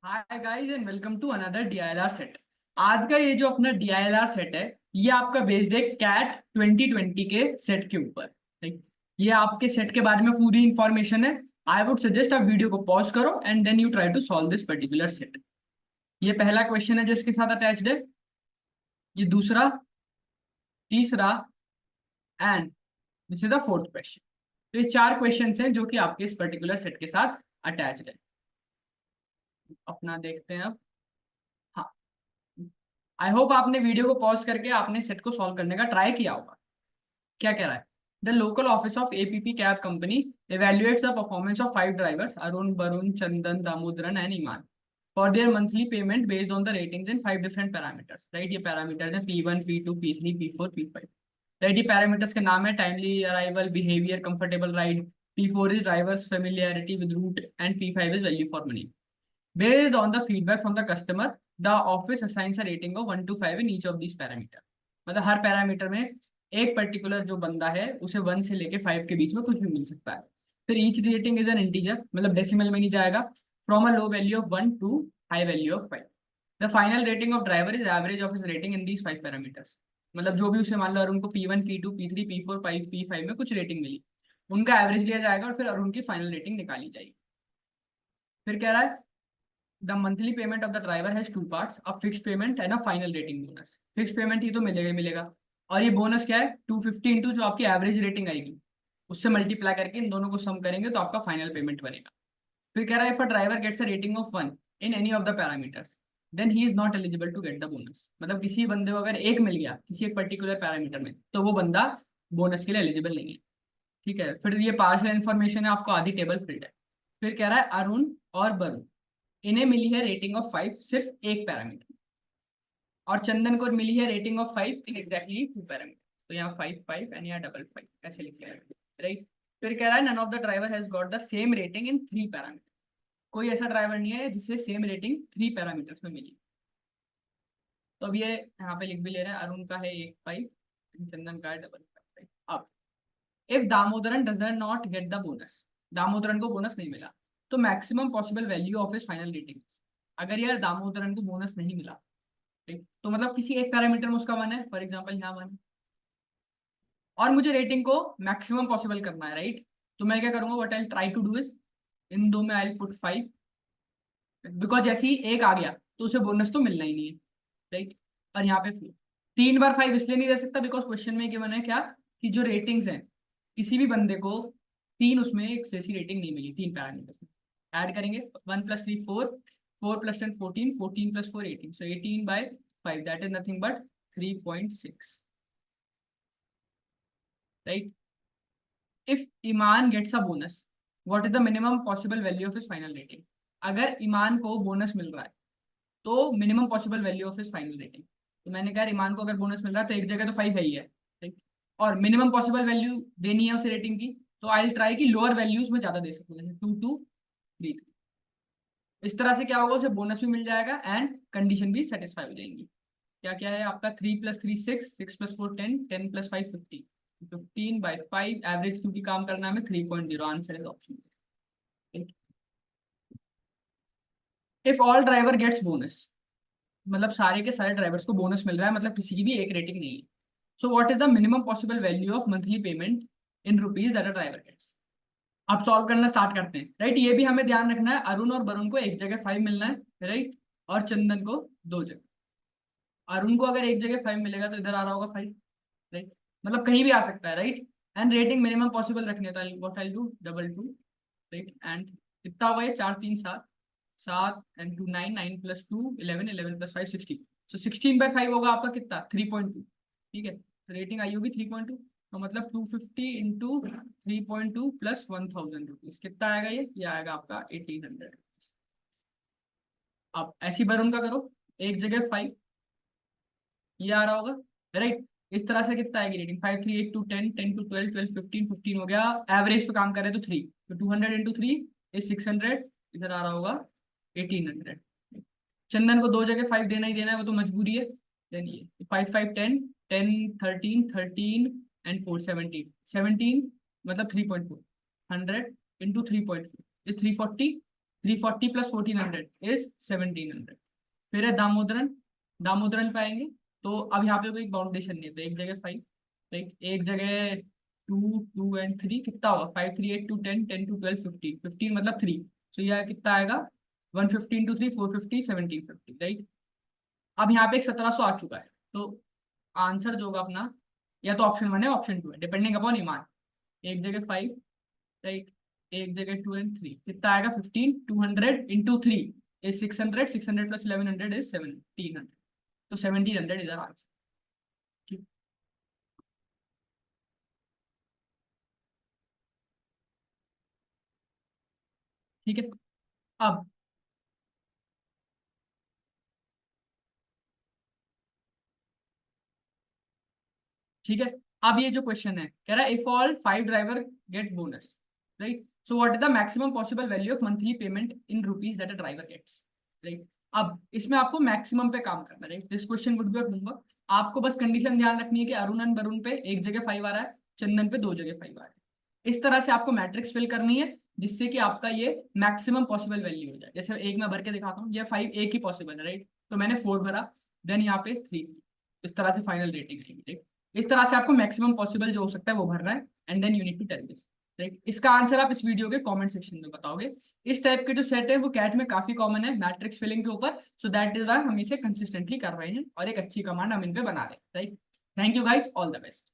Hi guys and welcome to another DILR set. आज का ये जो अपना डीआईएलआर सेट है, ये आपका बेस्ड है कैट 2020 के सेट के ऊपर। ठीक, ये आपके सेट के बारे में पूरी इंफॉर्मेशन है। आई वुड सजेस्ट आप वीडियो को पॉज करो and then you try to solve this particular set. ये पहला क्वेश्चन है जो इसके साथ अटैच्ड है, ये दूसरा, तीसरा and this is the fourth question. तो ये चार क्वेश्चन हैं जो कि आपके इस पर्टिकुलर सेट के साथ अटैच्ड है। अपना देखते हैं अब। हाँ, आई होप आपने वीडियो को पॉज करके आपने सेट को सॉल्व करने का ट्राई किया होगा। क्या कह रहा है? The local office of APP cab company evaluates the performance of 5 drivers Arun, Varun, Chandan, Damodaran and Iman for their monthly payment based on the ratings in 5 different parameters. Right, ये पैरामीटर्स हैं P1, P2, P3, P4, P5। Right, ये parameters के नाम है timely arrival, behaviour, comfortable ride. P4 is drivers familiarity with route and P5 is value for money. Based on the feedback from the customer, the office assigns a rating of 1 to 5 in each of these parameter। मतलब हर parameter में एक particular जो बंदा है उसे 1 से लेके 5 के बीच में कुछ भी मिल सकता है। फिर each rating is an integer, मतलब डेसिमल में नहीं जाएगा। From a low value of 1 to high value of 5। The final rating of driver is average of his rating in these 5 parameters. मतलब जो भी उसे मान लो अरुण को P1, P2, P3, P4, P5 में कुछ रेटिंग मिली, उनका एवरेज लिया जाएगा और फिर अरुण की फाइनल रेटिंग निकाली जाएगी। फिर कह रहा है the monthly payment of the driver has two parts, a fixed payment and a final rating bonus. Fixed payment ही तो मिलेगा ही मिलेगा, और ये बोनस क्या है 250 इंटू जो आपकी एवरेज रेटिंग आएगी उससे मल्टीप्लाई करके इन दोनों को सम करेंगे तो आपका फाइनल पेमेंट बनेगा। फिर कह रहा है if a driver gets a rating of 1 in any of the parameters then he is not eligible to get the bonus. मतलब किसी बंदे को अगर एक मिल गया किसी एक पर्टिकुलर पैरामीटर में तो वो बंदा बोनस के लिए एलिजिबल नहीं है। ठीक है, फिर ये पार्शियल इन्फॉर्मेशन है, आपको आधी टेबल फिल्ड है। फिर कह रहा है अरुण और वरुण, इन्हें मिली है रेटिंग ऑफ 5 सिर्फ एक पैरामीटर, और चंदन को मिली है rating of 5 in exactly 2 parameter. तो यहाँ 5 5 एंड यहाँ डबल 5 ऐसे लिख लिया है। राइट, फिर कह रहा है none of the driver has got the same rating in 3 parameter. कोई ऐसा ड्राइवर नहीं है जिसे सेम रेटिंग 3 पैरामीटर्स में मिली। तो अब ये यहाँ पे लिख भी ले रहे हैं, अरुण का है 1 5, चंदन का है डबल 5। अब if Damodaran does not gate the bonus, Damodaran को बोनस नहीं मिला, तो maximum possible value of his final rating. अगर यार दामोदरन को बोनस नहीं मिला, ठीक, तो मतलब किसी एक पैरामीटर में उसका वन है, फॉर एग्जांपल यहाँ वन, और मुझे रेटिंग को मैक्सिमम पॉसिबल करना है। राइट, तो मैं क्या करूंगा, what I try to do is in दो में आई पुट 5, बिकॉज जैसे ही एक आ गया तो उसे बोनस तो मिलना ही नहीं है। राइट, और यहाँ पे 3 बार 5 इसलिए नहीं दे सकता बिकॉज क्वेश्चन में गिवन है क्या कि जो रेटिंग्स हैं किसी भी बंदे को तीन, उसमें एक जैसी रेटिंग नहीं मिली 3 पैरामीटर्स में। ऐड करेंगे 1 + 3 4, 4 + 10 14, 14 + 4 18, so 18/5 that is nothing but 3.6। Right, if Iman gets a bonus what is the minimum possible value of his final rating. अगर ईमान को बोनस मिल रहा है तो minimum possible value of his final rating, तो मैंने कहा ईमान को अगर बोनस मिल रहा है तो एक जगह तो 5 है ही है। ठीक, और मिनिमम पॉसिबल वैल्यू देनी है उसे रेटिंग की, तो आई ट्राई की लोअर वैल्यूज में ज्यादा दे सकूँ, जैसे 2 2 3। इस तरह से क्या होगा, उसे बोनस भी मिल जाएगा एंड कंडीशन भी सेटिस्फाई हो जाएंगी। क्या क्या है आपका 3 + 3 6, 6 + 4 10, 10 + 5 15, 15/5 एवरेज क्योंकि काम करना है हमें 3.0, answer is option. If all driver gets bonus, मतलब सारे के सारे ड्राइवर्स को बोनस मिल रहा है, मतलब किसी की भी एक रेटिंग नहीं है। So what is the minimum possible value of monthly payment in rupees that a driver gets. अब सॉल्व करना स्टार्ट करते हैं। राइट, ये भी हमें ध्यान रखना है, अरुण और वरुण को एक जगह 5 मिलना है। राइट, और चंदन को 2 जगह। अरुण को अगर एक जगह 5 मिलेगा तो इधर आ रहा होगा 5। राइट, मतलब कहीं भी आ सकता है। Right, and rating minimum possible रखनी है, तो what I do double 2। Right, and कितना होगा ये 4 3 7, 7 एंड 2 9, 9 + 2 11, 11 + 5 16। सो 16/5 होगा आपका कितना 3.2। ठीक है, तो रेटिंग आई होगी 3.2, तो मतलब 250 इंटू 3.2 प्लस 1000 रुपीज कितना आएगा, ये आएगा आपका 1800। अब ऐसी बार उनका करो, एक जगह 5, ये आ रहा होगा। राइट, इस तरह से कितना आएगी रेटिंग 5 3 8 2 10, 10 2 12, 12 15, 15 हो गया। एवरेज पे काम कर रहे हैं तो 3, तो 200 इंटू 3 इज 600, इधर आ रहा होगा 1800। चंदन को 2 जगह 5 देना ही देना है, वो तो मजबूरी है। देन ये 5 5 10, 10 13 13 एंड 4 17, 17 मतलब 3.4, 100 इंटू 3.4 इज 340। 340 plus 1400 is 1700। फिर है दामोदरन, दामोदरन पे आएंगे तो अब यहाँ पे कोई बाउंडेशन नहीं है, तो एक जगह 5, राइट, एक जगह 2, 2 एंड 3 कितना होगा, 5 3 8 2 10 10 2 12 15, 15 मतलब 3, तो यह कितना आएगा 115 टू 3 450 1750, राइट। अब यहाँ पे एक 1700 आ चुका है, तो आंसर जो होगा अपना या तो ऑप्शन 1 है ऑप्शन 2 है, डिपेंडिंग अपॉन ईमान। एक जगह 5, राइट, एक जगह 2 एंड 3 कितना आएगा 15, 200 इंटू 3 इज 600, 600 प्लस 1100 इज 1700, तो 1700 इज आर आंसर। ठीक, ठीक है। अब ठीक है, अब ये जो क्वेश्चन है कह रहा है if all 5 driver get bonus, right, so what is the maximum possible value of monthly payment in rupees that a driver gets, right. अब इसमें आपको मैक्सिमम पे काम करना है, right, this question would be homework. आपको बस कंडीशन ध्यान रखनी है कि अरुण एंड वरुण पे एक जगह 5 आ रहा है, चंदन पे 2 जगह 5 आ रहा है। इस तरह से आपको मैट्रिक्स फिल करनी है जिससे कि आपका ये मैक्सिमम पॉसिबल वैल्यू हो जाए। जैसे एक मैं भर के दिखाता हूँ, ये 5 एक ही पॉसिबल है, राइट, तो मैंने 4 भरा, देन यहाँ पे 3, इस तरह से फाइनल रेटिंग आएगी, राइट। इस तरह से आपको मैक्सिमम पॉसिबल जो हो सकता है वो भरना है, and then you need to tell this, right. इसका आंसर आप इस वीडियो के कमेंट सेक्शन में बताओगे। इस टाइप के जो सेट है वो कैट में काफी कॉमन है मैट्रिक्स फिलिंग के ऊपर, सो दैट इज वाई हम इसे कंसिस्टेंटली कर रहे हैं और एक अच्छी कमांड हम इन पे बना रहे हैं, right. Thank you guys, all the best.